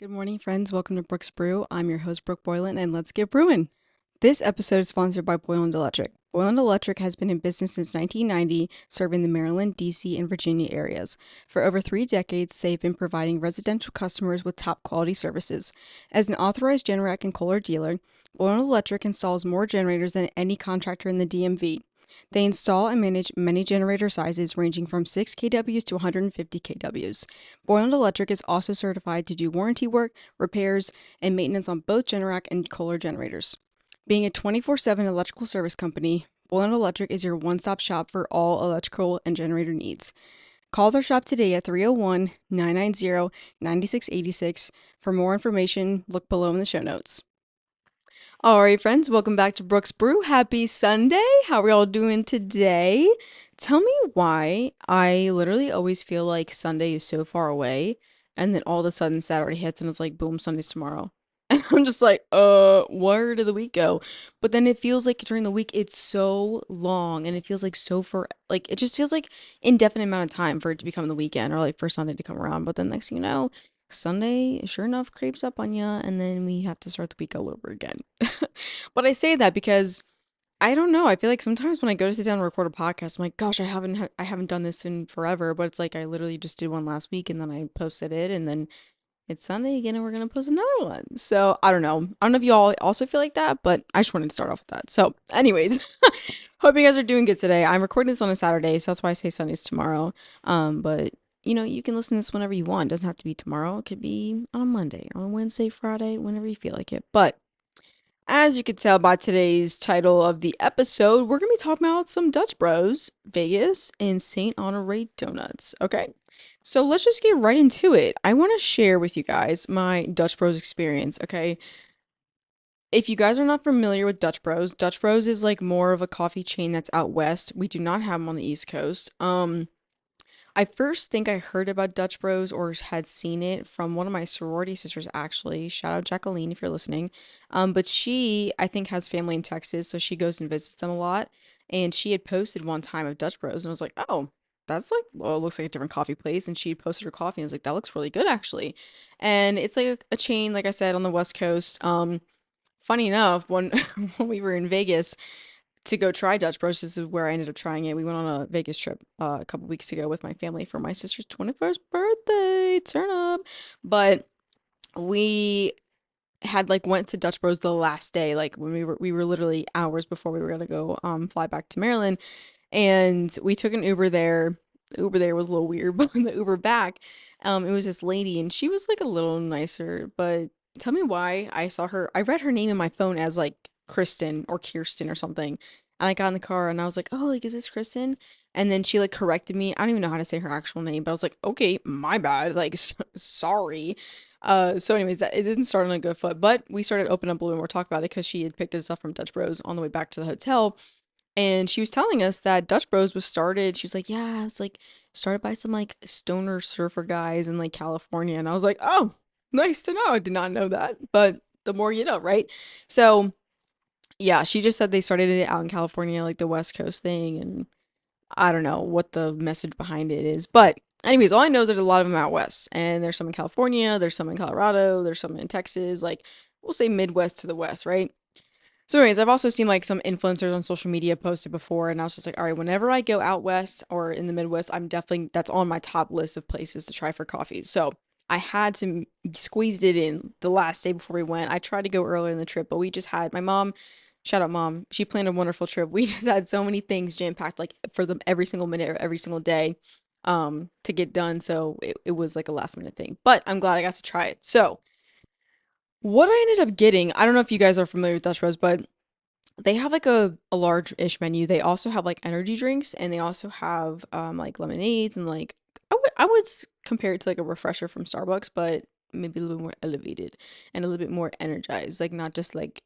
Good morning, friends. Welcome to Brooks Brew. I'm your host, Brooke Boylan, and let's get brewing. This episode is sponsored by Boylan Electric. Boylan Electric has been in business since 1990, serving the Maryland, D.C., and Virginia areas. For over 3 decades, they've been providing residential customers with top quality services. As an authorized Generac and Kohler dealer, Boylan Electric installs more generators than any contractor in the DMV. They install and manage many generator sizes ranging from 6 kWs to 150 kWs. Boylan Electric is also certified to do warranty work, repairs, and maintenance on both Generac and Kohler generators. Being a 24/7 electrical service company, Boylan Electric is your one-stop shop for all electrical and generator needs. Call their shop today at 301-990-9686. For more information, look below in the show notes. All right, friends, welcome back to Brooks Brew. Happy Sunday. How are y'all doing today? Tell me why I literally always feel like Sunday is so far away, and then all of a sudden Saturday hits and it's like, boom, Sunday's tomorrow. And I'm just like, where did the week go? But then it feels like during the week it's so long and it feels like it just feels like indefinite amount of time for it to become the weekend or like for Sunday to come around. But then next thing you know, Sunday, sure enough, creeps up on you, and then we have to start the week all over again. But I say that because I don't know. I feel like sometimes when I go to sit down and record a podcast, I'm like, gosh, I haven't done this in forever. But it's like I literally just did one last week, and then I posted it, and then it's Sunday again, and we're gonna post another one. So I don't know. I don't know if you all also feel like that, but I just wanted to start off with that. So, anyways, hope you guys are doing good today. I'm recording this on a Saturday, so that's why I say Sunday's tomorrow. But you can listen to this whenever you want. It doesn't have to be tomorrow. It could be on a Monday, on a Wednesday, Friday, whenever you feel like it. But as you could tell by today's title of the episode, we're going to be talking about some Dutch Bros, Vegas, and Saint Honore donuts. Okay. So let's just get right into it. I want to share with you guys my Dutch Bros experience. Okay. If you guys are not familiar with Dutch Bros is like more of a coffee chain that's out west. We do not have them on the East Coast. I first think I heard about Dutch Bros or had seen it from one of my sorority sisters, actually. Shout out Jacqueline if you're listening. But she, I think, has family in Texas, so she goes and visits them a lot. And she had posted one time of Dutch Bros, and I was like, oh, that's like, well, it looks like a different coffee place. And she had posted her coffee, and I was like, that looks really good, actually. And it's like a chain, like I said, on the West Coast. Funny enough, when when we were in Vegas, to go try Dutch Bros. This is where I ended up trying it. We went on a Vegas trip a couple weeks ago with my family for my sister's 21st birthday. Turn up. But we had like went to Dutch Bros the last day, like when we were literally hours before we were gonna go fly back to Maryland, and we took an Uber there. The Uber there was a little weird, but on the Uber back, it was this lady and she was like a little nicer, but tell me why I read her name in my phone as like Kristen or Kirsten or something. And I got in the car and I was like, oh, like, is this Kristen? And then she like corrected me. I don't even know how to say her actual name, but I was like, okay, my bad. Like, sorry. So anyways, that it didn't start on a good foot, but we started opening up a little more talk about it because she had picked us up from Dutch Bros on the way back to the hotel. And she was telling us that Dutch Bros was started. She was like, yeah, it was like started by some like stoner surfer guys in like California. And I was like, oh, nice to know. I did not know that. But the more you know, right? So yeah, she just said they started it out in California, like the West Coast thing. And I don't know what the message behind it is. But anyways, all I know is there's a lot of them out west. And there's some in California, there's some in Colorado, there's some in Texas, like we'll say Midwest to the West, right? So, anyways, I've also seen like some influencers on social media posted before, and I was just like, all right, whenever I go out west or in the Midwest, that's on my top list of places to try for coffee. So, I had to squeeze it in the last day before we went. I tried to go earlier in the trip, but we just had my mom, shout out mom, she planned a wonderful trip. We just had so many things jam packed, like for them every single minute, every single day, to get done. So, it was like a last minute thing, but I'm glad I got to try it. So, what I ended up getting, I don't know if you guys are familiar with Dutch Bros, but they have like a large-ish menu. They also have like energy drinks and they also have like lemonades and like compare it to like a refresher from Starbucks, but maybe a little bit more elevated and a little bit more energized, like not just like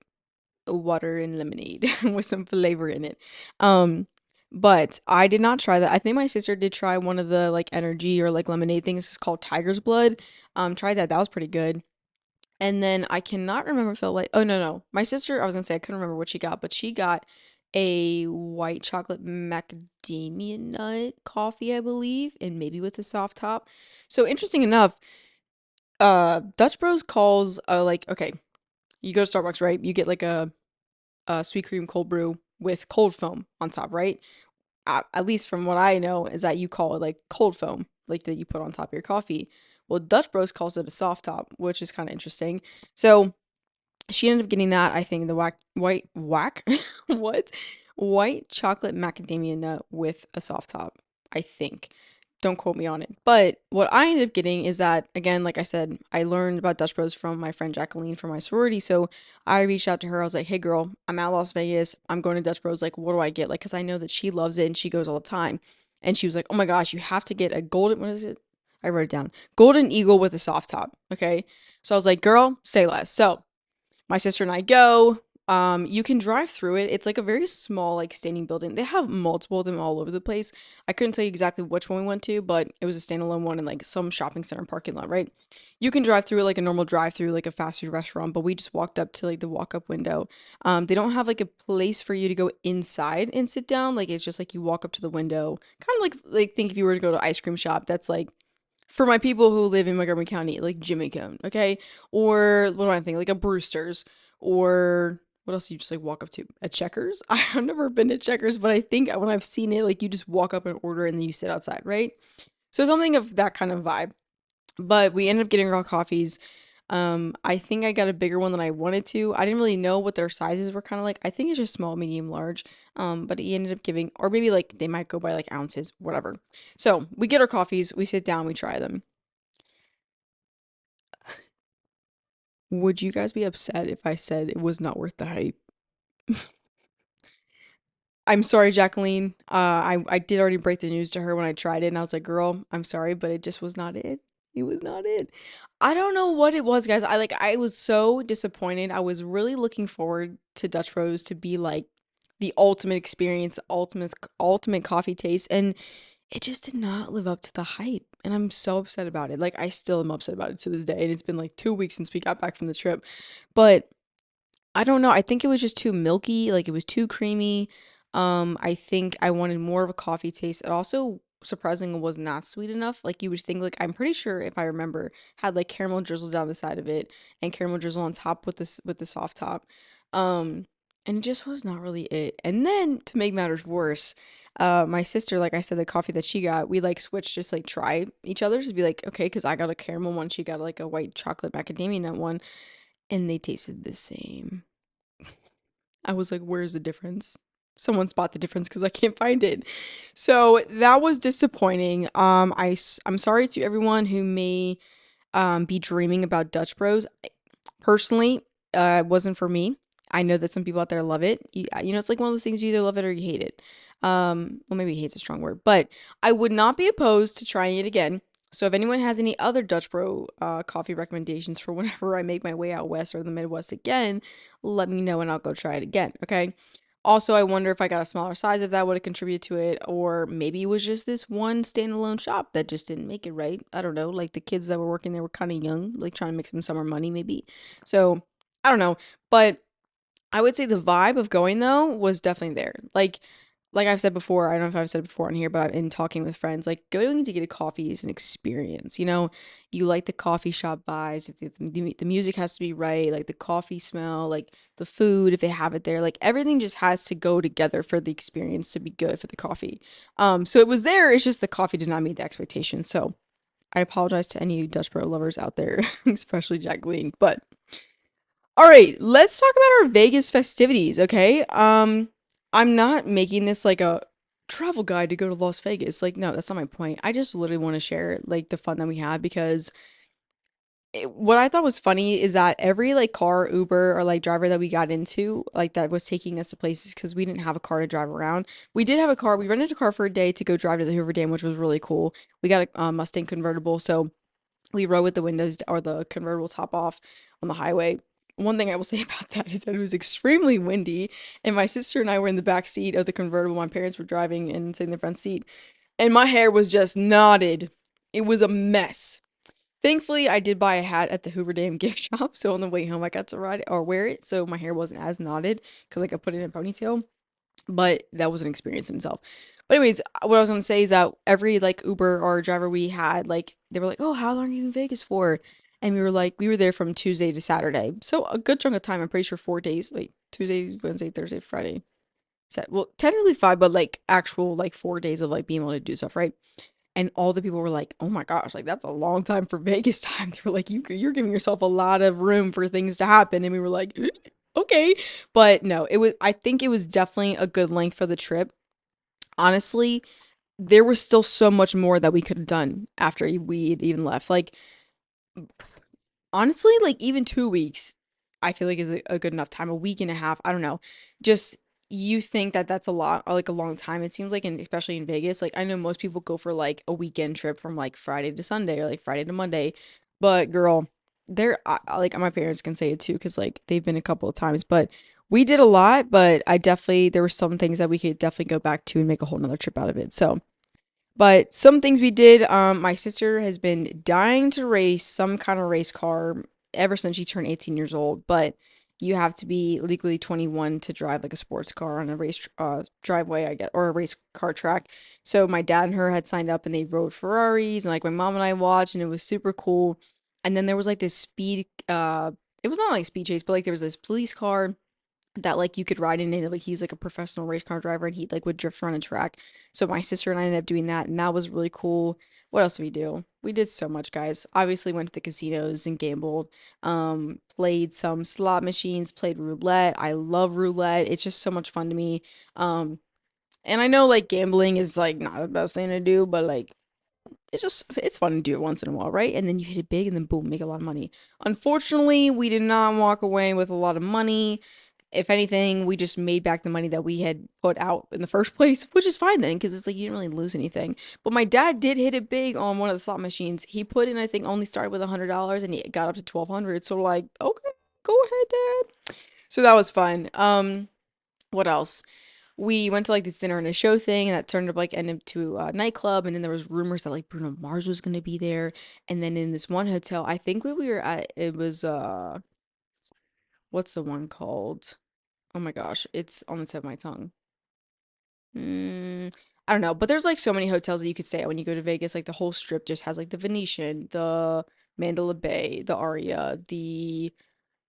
a water and lemonade with some flavor in it. Um but I did not try that. I think my sister did try one of the like energy or like lemonade things. It's called Tiger's Blood. Tried that. That was pretty good. And then I cannot remember if it like oh no no. My sister, I was gonna say I couldn't remember what she got, but she got a white chocolate macadamia nut coffee, I believe, and maybe with a soft top. So interesting enough, Dutch Bros calls like okay, you go to Starbucks, right? You get like a sweet cream cold brew with cold foam on top, right? At least from what I know, is that you call it like cold foam, like that you put on top of your coffee. Well, Dutch Bros calls it a soft top, which is kind of interesting. So she ended up getting that, I think, the what? White chocolate macadamia nut with a soft top, I think. Don't quote me on it. But what I ended up getting is that, again, like I said, I learned about Dutch Bros from my friend Jacqueline from my sorority. So I reached out to her. I was like, hey, girl, I'm at Las Vegas. I'm going to Dutch Bros. Like, what do I get? Like, because I know that she loves it and she goes all the time. And she was like, oh my gosh, you have to get a golden, what is it? I wrote it down. Golden Eagle with a soft top. Okay. So I was like, girl, say less. So my sister and I go. You can drive through it. It's like a very small, like standing building. They have multiple of them all over the place. I couldn't tell you exactly which one we went to, but it was a standalone one in like some shopping center parking lot, right? You can drive through it like a normal drive through, like a fast food restaurant, but we just walked up to like the walk up window. They don't have like a place for you to go inside and sit down. Like it's just like you walk up to the window, kind of like think if you were to go to ice cream shop. That's like for my people who live in Montgomery County, like Jimmy Cone, okay? Or what do I think? Like a Brewster's, or what else do you just like walk up to? A Checkers? I've never been to Checkers, but I think when I've seen it, like you just walk up and order and then you sit outside, right? So something of that kind of vibe. But we ended up getting raw coffees. I think I got a bigger one than I wanted to. I didn't really know what their sizes were kind of like. I think it's just small, medium, large. But he ended up giving, or maybe like they might go by like ounces, whatever. So we get our coffees, we sit down, we try them. Would you guys be upset if I said it was not worth the hype? I'm sorry, Jacqueline. I did already break the news to her when I tried it, and I was like, "Girl, I'm sorry, but it just was not it. It was not it." I don't know what it was, guys. I was so disappointed. I was really looking forward to Dutch Bros to be like the ultimate experience, ultimate coffee taste, and it just did not live up to the hype. And I'm so upset about it. Like I still am upset about it to this day, and it's been like 2 weeks since we got back from the trip. But I don't know. I think it was just too milky, like it was too creamy. I think I wanted more of a coffee taste. It also surprisingly was not sweet enough. Like you would think, like I'm pretty sure if I remember, had like caramel drizzle down the side of it and caramel drizzle on top with the soft top. Um, and it just was not really it. And then to make matters worse, my sister, like I said, the coffee that she got, we like switched, just like try each other's to be like, okay, because I got a caramel one, she got like a white chocolate macadamia nut one, and they tasted the same. I was like, where's the difference? Someone spot the difference because I can't find it. So that was disappointing. I'm sorry to everyone who may be dreaming about Dutch Bros. Personally, it wasn't for me. I know that some people out there love it. You know, it's like one of those things you either love it or you hate it. Well, maybe hate's a strong word, but I would not be opposed to trying it again. So if anyone has any other Dutch Bro coffee recommendations for whenever I make my way out west or the Midwest again, let me know and I'll go try it again. Okay. Also, I wonder if I got a smaller size, if that would have contributed to it, or maybe it was just this one standalone shop that just didn't make it right. I don't know. Like the kids that were working there were kind of young, like trying to make some summer money, maybe. So I don't know. But I would say the vibe of going though was definitely there. Like I've said before, I don't know if I've said it before on here, but in talking with friends, like going to get a coffee is an experience. You know, you like the coffee shop vibes. If the music has to be right, like the coffee smell, like the food, if they have it there, like everything just has to go together for the experience to be good for the coffee. So it was there. It's just the coffee did not meet the expectation. So I apologize to any Dutch Bro lovers out there, especially Jacqueline. But all right, let's talk about our Vegas festivities, okay? I'm not making this like a travel guide to go to Las Vegas. Like, no, that's not my point. I just literally want to share like the fun that we had because what I thought was funny is that every like car, Uber, or like driver that we got into, like that was taking us to places because we didn't have a car to drive around. We did have a car. We rented a car for a day to go drive to the Hoover Dam, which was really cool. We got a Mustang convertible, so we rode with the windows or the convertible top off on the highway. One thing I will say about that is that it was extremely windy, and my sister and I were in the back seat of the convertible. My parents were driving and sitting in the front seat, and my hair was just knotted. It was a mess. Thankfully, I did buy a hat at the Hoover Dam gift shop, so on the way home, I got to ride it or wear it, so my hair wasn't as knotted because I could put it in a ponytail. But that was an experience in itself. But anyways, what I was gonna say is that every like Uber or driver we had, like they were like, "Oh, how long are you in Vegas for?" And we were there from Tuesday to Saturday. So a good chunk of time. I'm pretty sure 4 days. Like Tuesday, Wednesday, Thursday, Friday. Well, technically five, but like actual like 4 days of like being able to do stuff, right? And all the people were like, "Oh my gosh, like that's a long time for Vegas time." They were like, You're giving yourself a lot of room for things to happen." And we were like, "Okay." But no, I think it was definitely a good length for the trip. Honestly, there was still so much more that we could have done after we had even left. Like, honestly, like even 2 weeks, I feel like is a good enough time. A week and a half, I don't know. Just you think that that's a lot, or like a long time. It seems like, and especially in Vegas, like I know most people go for like a weekend trip from like Friday to Sunday or like Friday to Monday, but girl, like my parents can say it too because like they've been a couple of times, but. We did a lot, but there were some things that we could definitely go back to and make a whole nother trip out of it. So, but some things we did, my sister has been dying to race some kind of race car ever since she turned 18 years old. But you have to be legally 21 to drive like a sports car on a race driveway, I guess, or a race car track. So my dad and her had signed up and they rode Ferraris and like my mom and I watched and it was super cool. And then there was like this it was not like speed chase, but like there was this police car that like you could ride in it, like he's like a professional race car driver and he like would drift around a track. So my sister and I ended up doing that and that was really cool. What else did we do? We did so much, guys. Obviously went to the casinos and gambled. Played some slot machines, played roulette. I love roulette. It's just so much fun to me. Um and I know like gambling is like not the best thing to do, but like it's fun to do it once in a while, right? And then you hit it big and then boom, make a lot of money. Unfortunately, we did not walk away with a lot of money. If anything, we just made back the money that we had put out in the first place, which is fine then, because it's like you didn't really lose anything. But my dad did hit it big on one of the slot machines. He put in, I think, only started with $100 and he got up to 1,200. So like, okay, go ahead, Dad. So that was fun. What else? We went to like this dinner and a show thing, and that turned up like ended up to a nightclub, and then there was rumors that like Bruno Mars was gonna be there, and then in this one hotel, I think where we were at, it was what's the one called? Oh my gosh, it's on the tip of my tongue. I don't know, but there's like so many hotels that you could stay at when you go to Vegas. Like the whole strip just has like the Venetian, the Mandalay Bay, the Aria, the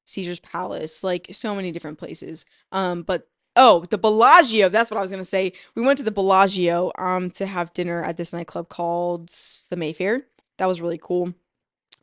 Caesar's Palace, like so many different places. But oh, the Bellagio, that's what I was gonna say. We went to the Bellagio to have dinner at this nightclub called the Mayfair. That was really cool.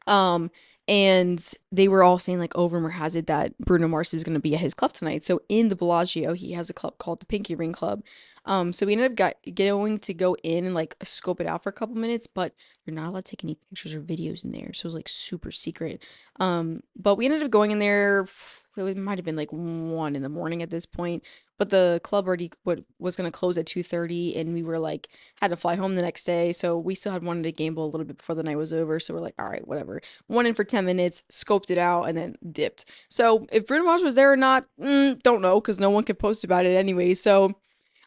Um, and they were all saying like, oh, rumor has it that Bruno Mars is going to be at his club tonight. So in the Bellagio, he has a club called the Pinky Ring Club. So we ended up going to go in and like scope it out for a couple minutes, but you're not allowed to take any pictures or videos in there. So it was like super secret. But we ended up going in there. It might have been like 1 in the morning at this point, but the club already was going to close at 2:30, and we were like had to fly home the next day, so we still had wanted to gamble a little bit before the night was over. So we're like, all right, whatever. Went in for 10 minutes, scoped it out, and then dipped. So if Bruno Mars was there or not, don't know, because no one could post about it anyway. So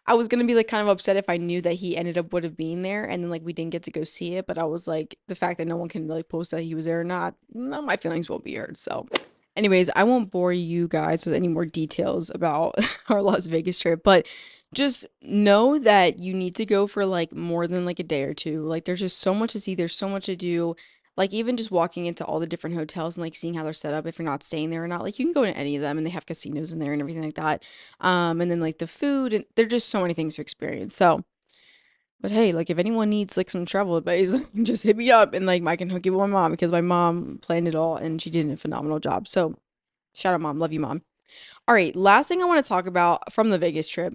I was gonna be like kind of upset if I knew that he ended up would have been there and then like we didn't get to go see it. But I was like, the fact that no one can like post that he was there or not, no, my feelings won't be hurt. So, anyways, I won't bore you guys with any more details about our Las Vegas trip, but just know that you need to go for like more than like a day or two. Like, there's just so much to see, there's so much to do. Like, even just walking into all the different hotels and like seeing how they're set up, if you're not staying there or not, like, you can go to any of them and they have casinos in there and everything like that. And then like the food, and there're just so many things to experience. So, but hey, like if anyone needs like some travel advice, just hit me up and like I can hook you with my mom because my mom planned it all and she did a phenomenal job. So, shout out, mom. Love you, mom. All right, last thing I want to talk about from the Vegas trip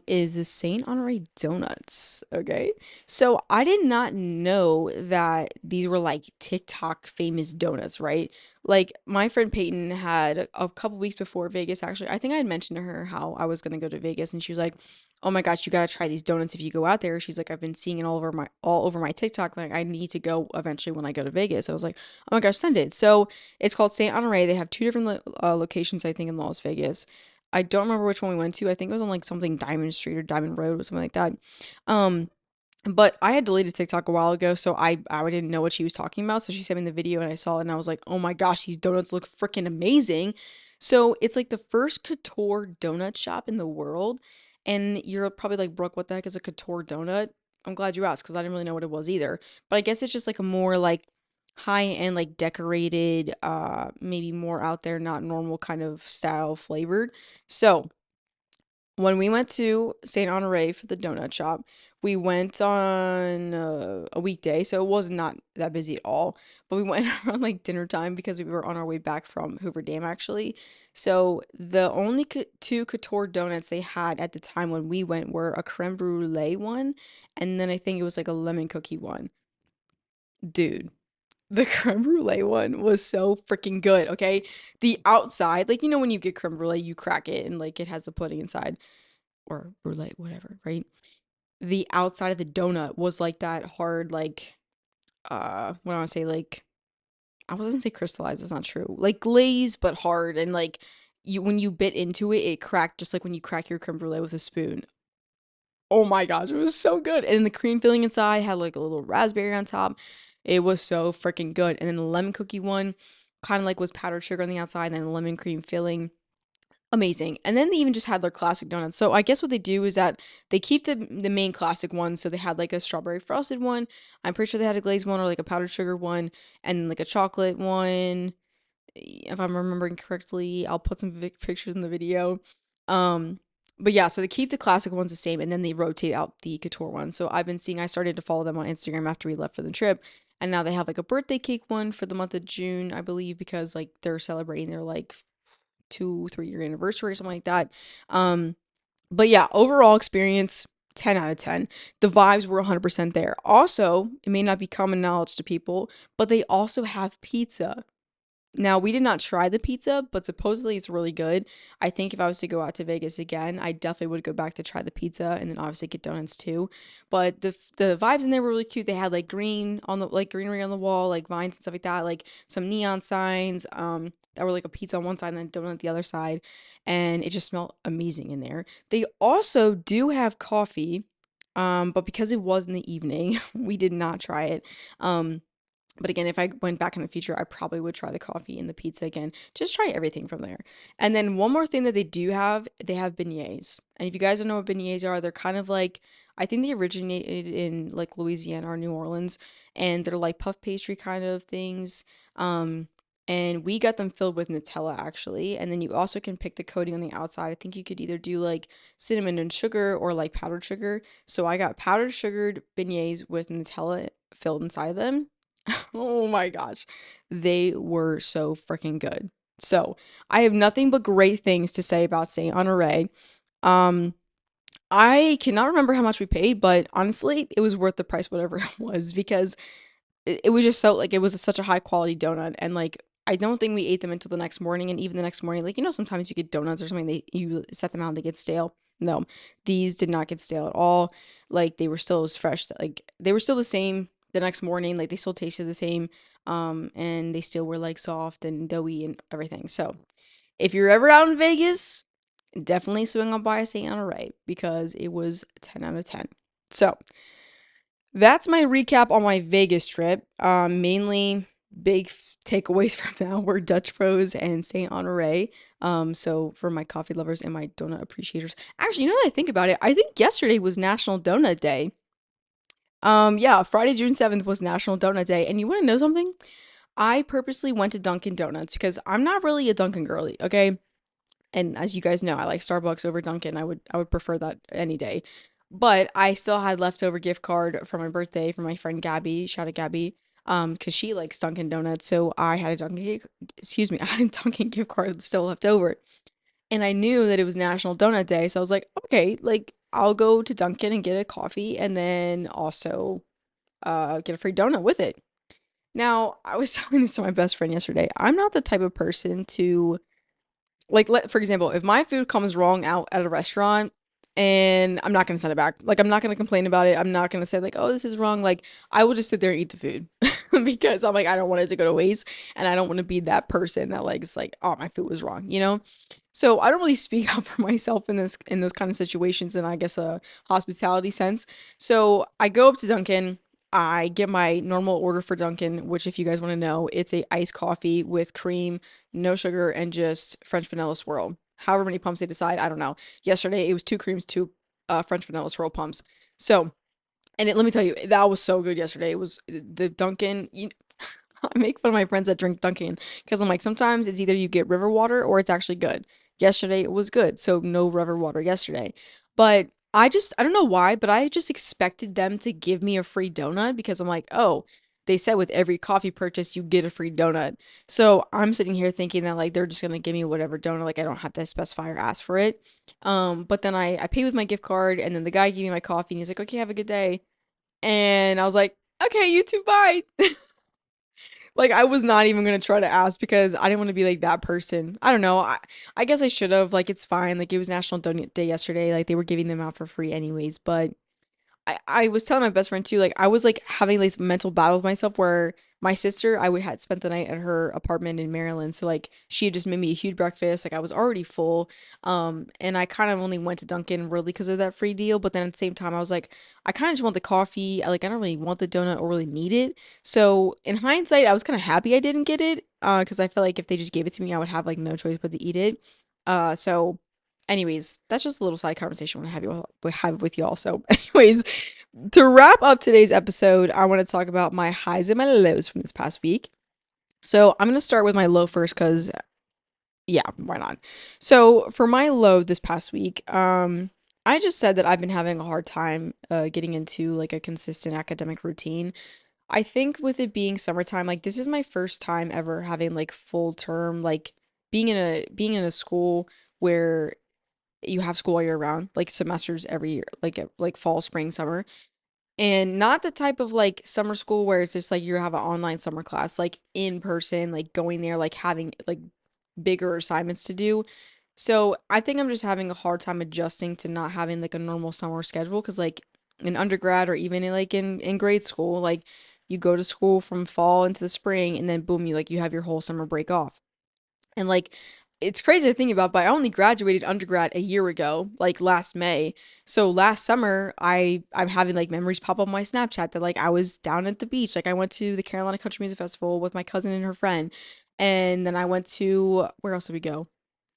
is the Saint Honore donuts, okay? So I did not know that these were like TikTok famous donuts, right? Like my friend Peyton had a couple weeks before Vegas actually. I think I had mentioned to her how I was going to go to Vegas and she was like, "Oh my gosh, you got to try these donuts if you go out there." She's like, "I've been seeing it all over my TikTok, like I need to go eventually when I go to Vegas." I was like, "Oh my gosh, send it." So it's called Saint Honore. They have two different locations, I think, in Las Vegas. I don't remember which one we went to. I think it was on like something Diamond Street or Diamond Road or something like that. Um, but I had deleted TikTok a while ago, so I didn't know what she was talking about. So she sent me the video and I saw it and I was like, oh my gosh, these donuts look freaking amazing. So it's like the first couture donut shop in the world. And you're probably like, Brooke, what the heck is a couture donut? I'm glad you asked because I didn't really know what it was either. But I guess it's just like a more like high-end, like decorated, maybe more out there, not normal kind of style flavored. So when we went to Saint Honore for the donut shop, we went on a weekday, so it was not that busy at all. But we went around like dinner time because we were on our way back from Hoover Dam actually. So the only two couture donuts they had at the time when we went were a creme brulee one, and then I think it was like a lemon cookie one. Dude, the creme brulee one was so freaking good, okay? The outside, like when you get creme brulee, you crack it and like it has the pudding inside or brulee, whatever, right? The outside of the donut was like that hard, like what do I want to say, like I wasn't say crystallized, that's not true. Like glazed but hard and like you when you bit into it, it cracked just like when you crack your creme brulee with a spoon. Oh my gosh, it was so good. And then the cream filling inside had like a little raspberry on top. It was so freaking good. And then the lemon cookie one kind of like was powdered sugar on the outside and then the lemon cream filling. Amazing. And then they even just had their classic donuts. So I guess what they do is that they keep the main classic ones. So they had like a strawberry frosted one. I'm pretty sure they had a glazed one or like a powdered sugar one and like a chocolate one. If I'm remembering correctly, I'll put some pictures in the video. Um, but yeah, so they keep the classic ones the same and then they rotate out the couture ones. So I've been seeing, I started to follow them on Instagram after we left for the trip. And now they have like a birthday cake one for the month of June, I believe, because like they're celebrating their like 2 3 year anniversary or something like that. Um, but yeah, overall experience 10 out of 10. The vibes were 100% there. Also, it may not be common knowledge to people, but they also have pizza. Now, we did not try the pizza, but supposedly it's really good. I think if I was to go out to Vegas again, I definitely would go back to try the pizza and then obviously get donuts too. But the vibes in there were really cute. They had like green on the like greenery on the wall, like vines and stuff like that, like some neon signs that were like a pizza on one side and then donut on the other side, and it just smelled amazing in there. They also do have coffee. But because it was in the evening, we did not try it. Um, but again, if I went back in the future, I probably would try the coffee and the pizza again. Just try everything from there. And then one more thing that they do have, they have beignets. And if you guys don't know what beignets are, they're kind of like, I think they originated in like Louisiana or New Orleans, and they're like puff pastry kind of things. Um, and we got them filled with Nutella actually. And then you also can pick the coating on the outside. I think you could either do like cinnamon and sugar or like powdered sugar. So I got powdered sugared beignets with Nutella filled inside of them. Oh my gosh. They were so freaking good. So, I have nothing but great things to say about Saint Honore. Um, I cannot remember how much we paid, but honestly, it was worth the price, whatever it was, because it was just so like it was such a high quality donut and like I don't think we ate them until the next morning and even the next morning like sometimes you get donuts or something they you set them out and they get stale. No, these did not get stale at all. Like they were still as fresh like they were still the same the next morning, like they still tasted the same, and they still were like soft and doughy and everything. So if you're ever out in Vegas, definitely swing on by St. Honore because it was 10 out of 10. So that's my recap on my Vegas trip. Mainly big takeaways from that were Dutch Bros and Saint Honore. So for my coffee lovers and my donut appreciators. Actually, now that I think about it, I think yesterday was National Donut Day. Yeah, Friday, June 7th was National Donut Day. And you want to know something? I purposely went to Dunkin' Donuts because I'm not really a Dunkin' girly, okay? And as you guys know, I like Starbucks over Dunkin'. I would prefer that any day. But I still had leftover gift card for my birthday from my friend Gabby. Shout out Gabby. Because she likes Dunkin' Donuts, so I had a excuse me, I had a Dunkin' gift card still left over. And I knew that it was National Donut Day, so I was like, okay, like I'll go to Dunkin' and get a coffee and then also get a free donut with it. Now, I was telling this to my best friend yesterday. I'm not the type of person to like for example, if my food comes wrong out at a restaurant and I'm not gonna send it back, like I'm not gonna complain about it. I'm not gonna say like, oh, this is wrong. Like I will just sit there and eat the food because I'm like, I don't want it to go to waste and I don't want to be that person that like is like, oh, my food was wrong, you know? So I don't really speak up for myself in those kind of situations in I guess a hospitality sense. So I go up to Dunkin'. I get my normal order for Dunkin', which if you guys want to know, it's a iced coffee with cream, no sugar, and just French vanilla swirl. However many pumps they decide, I don't know. Yesterday it was two creams, two French vanilla swirl pumps. So, and let me tell you, that was so good yesterday. It was the Dunkin'. I make fun of my friends that drink Dunkin' because I'm like, sometimes it's either you get river water or it's actually good. Yesterday it was good, so no river water yesterday. But I don't know why, but I just expected them to give me a free donut because I'm like, oh, they said with every coffee purchase you get a free donut. So I'm sitting here thinking that like they're just gonna give me whatever donut, like I don't have to specify or ask for it. But then I paid with my gift card, and then the guy gave me my coffee, and he's like, okay, have a good day. And I was like, okay, you too, bye. Like I was not even gonna try to ask because I didn't want to be like that person. I don't know. I guess I should have. Like it's fine. Like it was National Donut Day yesterday. Like they were giving them out for free anyways. But I was telling my best friend too, like I was like having this mental battle with myself where my sister, had spent the night at her apartment in Maryland. So like she had just made me a huge breakfast. Like I was already full. And I kind of only went to Dunkin' really because of that free deal. But then at the same time, I was like, I kind of just want the coffee. I don't really want the donut or really need it. So in hindsight, I was kind of happy I didn't get it. Because I felt like if they just gave it to me, I would have like no choice but to eat it. So anyways, that's just a little side conversation I want to have with y'all. So, anyways, to wrap up today's episode, I want to talk about my highs and my lows from this past week. So, I'm going to start with my low first because, yeah, why not? So, for my low this past week, I just said that I've been having a hard time getting into like a consistent academic routine. I think with it being summertime, like this is my first time ever having like full term, like being in a school where you have school all year round, like semesters every year, like fall, spring, summer. And not the type of like summer school where it's just like you have an online summer class, like in person, like going there, like having like bigger assignments to do. So I think I'm just having a hard time adjusting to not having like a normal summer schedule because like in undergrad or even in grade school, like you go to school from fall into the spring and then boom, you have your whole summer break off. And like it's crazy to think about, but I only graduated undergrad a year ago, like last May. So last summer, I'm having like memories pop up on my Snapchat that like I was down at the beach. Like I went to the Carolina Country Music Festival with my cousin and her friend. And then I went to where else did we go?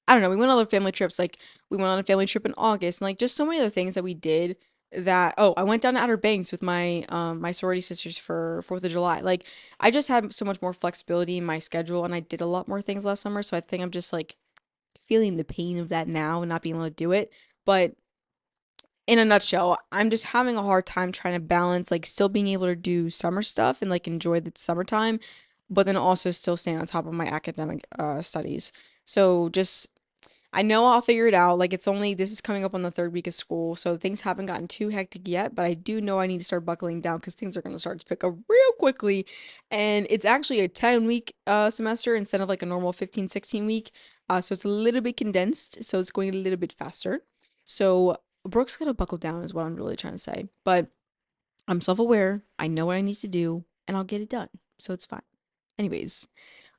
I don't know. We went on other family trips. Like we went on a family trip in August and like just so many other things that we did that I went down to Outer Banks with my sorority sisters for 4th of July. Like I just had so much more flexibility in my schedule and I did a lot more things last summer. So I think I'm just like feeling the pain of that now and not being able to do it. But in a nutshell, I'm just having a hard time trying to balance like still being able to do summer stuff and like enjoy the summertime, but then also still staying on top of my academic studies. So just I know I'll figure it out. Like this is coming up on the third week of school, so things haven't gotten too hectic yet, but I do know I need to start buckling down because things are going to start to pick up real quickly. And it's actually a 10-week semester instead of like a normal 15, 16 week. So it's a little bit condensed, so it's going a little bit faster. So Brooke's got to buckle down is what I'm really trying to say. But I'm self-aware. I know what I need to do, and I'll get it done. So it's fine. Anyways,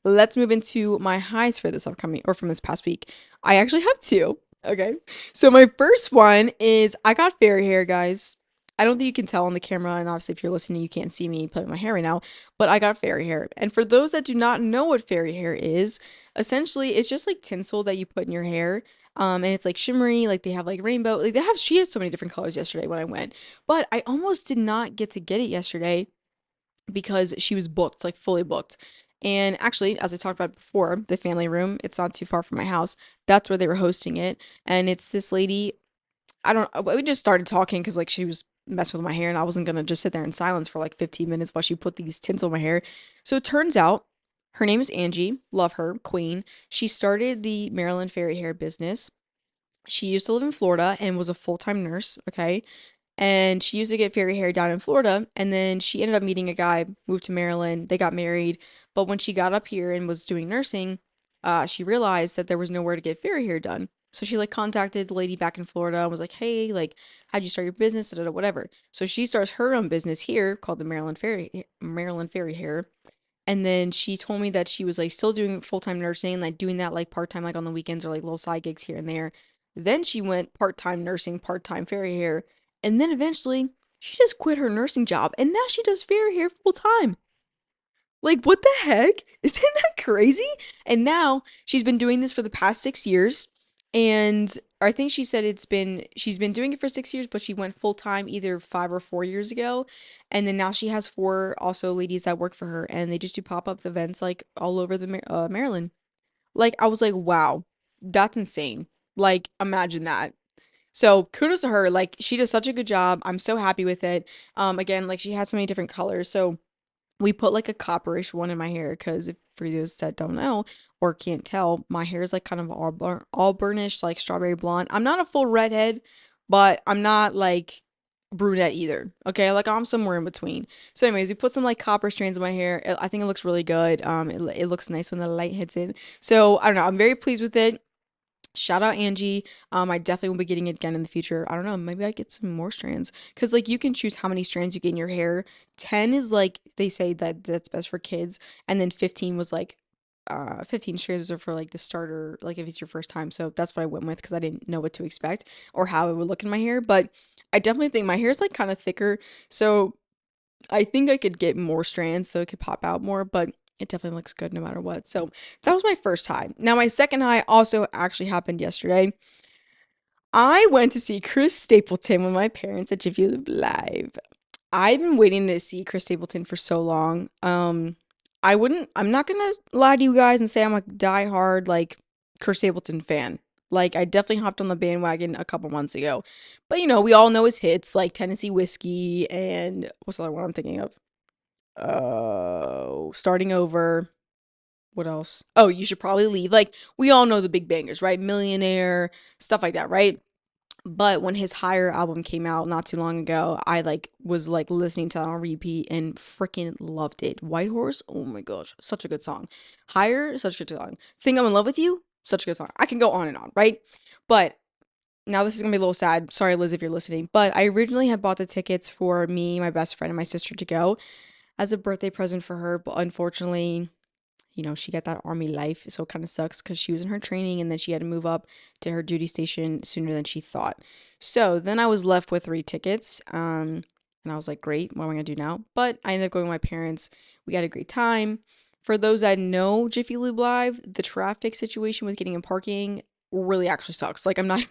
let's move into my highs for this upcoming or from this past week. I actually have two. Okay. So my first one is I got fairy hair, guys. I don't think you can tell on the camera, and obviously if you're listening, you can't see me putting my hair right now, but I got fairy hair. And for those that do not know what fairy hair is, essentially it's just like tinsel that you put in your hair. And it's like shimmery, like they have like rainbow, like she had so many different colors yesterday when I went. But I almost did not get to get it yesterday because she was booked, like fully booked. And actually, as I talked about before, the family room, it's not too far from my house. That's where they were hosting it. And it's this lady, I don't we just started talking because like she was messing with my hair and I wasn't gonna just sit there in silence for like 15 minutes while she put these tinsel in my hair. So it turns out her name is Angie, love her, queen. She started the Maryland Fairy Hair business. She used to live in Florida and was a full-time nurse, okay? And she used to get fairy hair down in Florida, and then she ended up meeting a guy, moved to Maryland, they got married, but when she got up here and was doing nursing, she realized that there was nowhere to get fairy hair done. So she like contacted the lady back in Florida and was like, "Hey, like, how'd you start your business? Da, da, da, whatever." So she starts her own business here called the Maryland Fairy Hair, and then she told me that she was like still doing full-time nursing, like doing that like part-time, like on the weekends or like little side gigs here and there. Then she went part-time nursing, part-time fairy hair. And then eventually she just quit her nursing job and now she does fairy hair full-time. Like, what the heck? Isn't that crazy? And now she's been doing this for the past 6 years. And I think she said she's been doing it for 6 years, but she went full time either 5 or 4 years ago. And then now she has four also ladies that work for her, and they just do pop-up events like all over the Maryland. Like, I was like, wow, that's insane. Like, imagine that. So kudos to her. Like, she does such a good job. I'm so happy with it. Again, like, she has so many different colors. So we put like a copperish one in my hair because if for those that don't know or can't tell, my hair is like kind of all burnished, like strawberry blonde. I'm not a full redhead, but I'm not like brunette either. Okay, like I'm somewhere in between. So, anyways, we put some like copper strands in my hair. I think it looks really good. It looks nice when the light hits it. So I don't know. I'm very pleased with it. Shout out Angie. I definitely will be getting it again in the future. I don't know, maybe I get some more strands. Cause like you can choose how many strands you get in your hair. 10 is like they say that that's best for kids. And then 15 was like 15 strands are for like the starter, like if it's your first time. So that's what I went with because I didn't know what to expect or how it would look in my hair. But I definitely think my hair is like kind of thicker. So I think I could get more strands so it could pop out more, but it definitely looks good no matter what. So that was my first high. Now my second high also actually happened yesterday. I went to see Chris Stapleton with my parents at Jiffy Lube Live. I've been waiting to see Chris Stapleton for so long. I'm not gonna lie to you guys and say I'm a diehard like Chris Stapleton fan. Like I definitely hopped on the bandwagon a couple months ago. But you know, we all know his hits like Tennessee Whiskey and what's the other one I'm thinking of? Oh, starting over. What else? Oh, you should probably leave. Like we all know the big bangers, right? Millionaire, stuff like that, right? But when his Higher album came out not too long ago, I like was like listening to it on repeat and freaking loved it. White Horse, oh my gosh, such a good song. Higher, such a good song. Think I'm in Love with You, such a good song. I can go on and on, right? But now this is gonna be a little sad. Sorry, Liz, if you're listening. But I originally had bought the tickets for me, my best friend, and my sister to go as a birthday present for her, but unfortunately she got that army life, so it kind of sucks because she was in her training and then she had to move up to her duty station sooner than she thought. So then I was left with three tickets, and I was like, great, what am I gonna do now? But I ended up going with my parents. We had a great time. For those that know Jiffy Lube Live, the traffic situation with getting in parking really actually sucks. Like I'm not,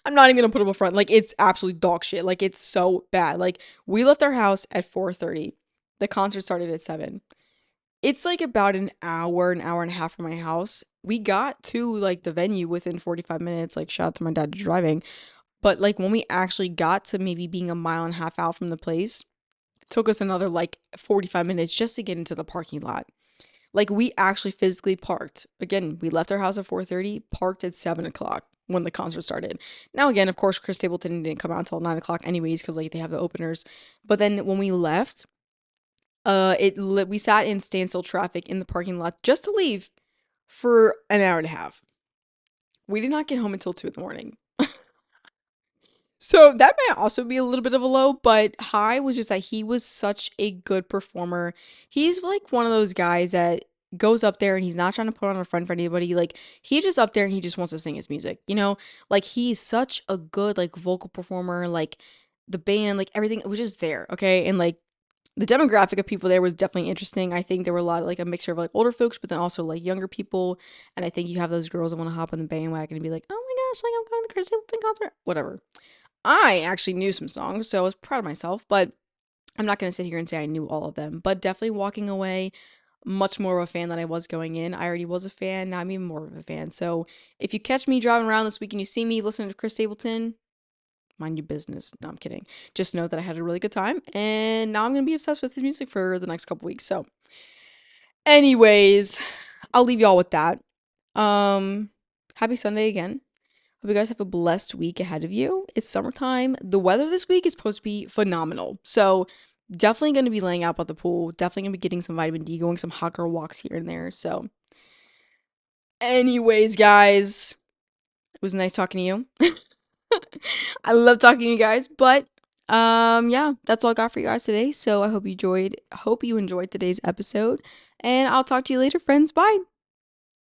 I'm not even gonna put up a front. Like it's absolutely dog shit. Like it's so bad. Like we left our house at 4:30. The concert started at 7. It's like about an hour and a half from my house. We got to like the venue within 45 minutes. Like shout out to my dad driving. But like when we actually got to maybe being a mile and a half out from the place, it took us another like 45 minutes just to get into the parking lot. Like we actually physically parked. Again, we left our house at 4:30, parked at 7 o'clock when the concert started. Now again, of course, Chris Stapleton didn't come out until 9 o'clock anyways, because like they have the openers. But then when we left, we sat in standstill traffic in the parking lot just to leave for an hour and a half. We did not get home until 2 in the morning. So that might also be a little bit of a low, but high was just that he was such a good performer. He's like one of those guys that goes up there and he's not trying to put on a front for anybody. Like he just up there and he just wants to sing his music, you know? Like he's such a good like vocal performer, like the band, like everything it was just there, okay? And like the demographic of people there was definitely interesting. I think there were a lot like a mixture of like older folks, but then also like younger people. And I think you have those girls that want to hop on the bandwagon and be like, oh my gosh, like I'm going to the Chris Stapleton concert, whatever. I actually knew some songs, so I was proud of myself, but I'm not going to sit here and say I knew all of them. But definitely walking away, much more of a fan than I was going in. I already was a fan, now I'm even more of a fan. So if you catch me driving around this week and you see me listening to Chris Stapleton, mind your business. No, I'm kidding. Just know that I had a really good time, and now I'm gonna be obsessed with his music for the next couple weeks. So, anyways, I'll leave y'all with that. Um, Happy Sunday again. Hope you guys have a blessed week ahead of you. It's summertime. The weather this week is supposed to be phenomenal. So, definitely gonna be laying out by the pool. Definitely gonna be getting some vitamin D, going some hot girl walks here and there. So, anyways, guys, it was nice talking to you. I love talking to you guys, but yeah, that's all I got for you guys today. So I hope you enjoyed today's episode, and I'll talk to you later, friends. Bye.